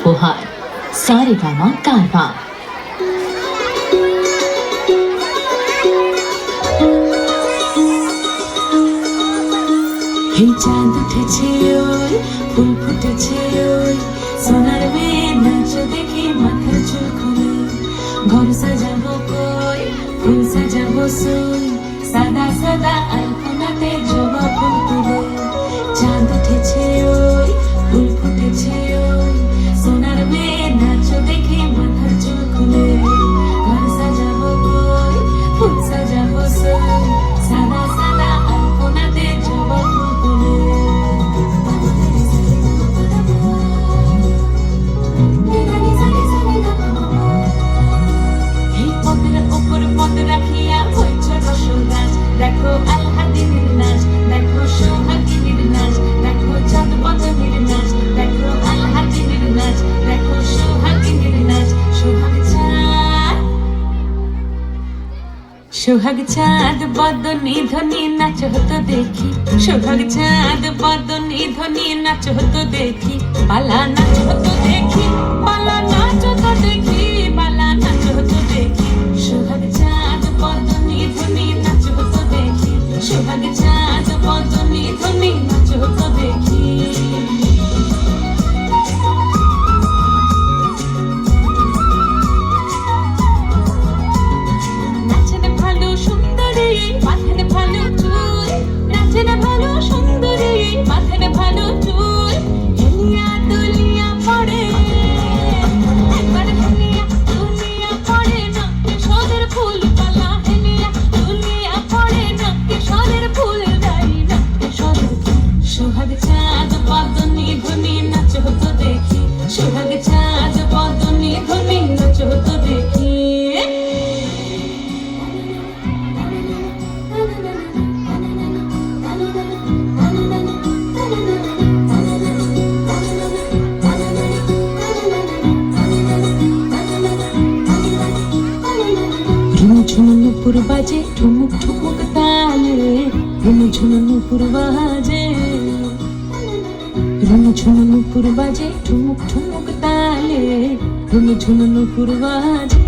উপহার সারেগামা কারবা। এই চাঁদ উঠেছে ওই, ফুল ফুটেছে ওই, সোনার মেয়ে নাচ দেখে মাথার চুল খুলে। ঘর সাজাবো কই, ফুল সাজাবো সই, সাদা সাদা আলপনাতে জবা ফুল তুলে। চাঁদ উঠেছে ওই, ফুল ফুটেছে ওই, সোনার মেয়ে নাচ দেখে মাথার চুল খুলে। ঘর সাজাবো কই, ফুল সাজাবো সই, সাদা সাদা আলপনাতে জবা ফুল তুলে। এই পদের উপর পদ রাখিয়া হইছে রসুন গাছ, দেখো আলহাদিনীর নাচ, দেখো সোহাগিনীর নাচ, দেখো চাঁদ বদনীর নাচ, দেখো আলহাদিনীর নাচ, দেখো সোহাগিনীর নাচ। সোহাগ চাঁদ বদনী ধ্বনি নাচ হতো দেখি, সোহাগ চাঁদ বদনী ধ্বনি নাচ হতো দেখি, পালা নাচ হতো দেখি, পালা নাচ হতো দেখি, পালা নাচ হতো দেখি। সোহাগ চাঁদ বদনী ধ্বনি নাচ হতো দেখি, সোহাগ চাঁদ বদনী ধ্বনি নাচ হতো দেখি। নাচেন ভালো সুন্দরী, মাথায় ভালো চুল, নাচেন ভালো সুন্দরী, মাথায় ভালো চুল, হেলিয়া দুলিয়া পড়ে, একবার হেলিয়া দুলিয়া পড়ে, নাকে সদের ফুল পালা, হেলিয়া দুলিয়া পড়ে, নাকে সদের ফুল দাই, নাকে সদের ফুল। সোহাগ চাঁদ বদনী ধ্বনি নাচ হতো দেখি, সোহাগ চাঁদ বদনী ধ্বনি নাচ হতো দেখি। ঝুনু নুপুর বাজে ঠুমুক ঠুমুক তালে, ঝুনু নুপুর বাজে, ঝুনু নুপুর বাজে ঠুমুক ঠুমুক তালে, ঝুনু নুপুর বাজে।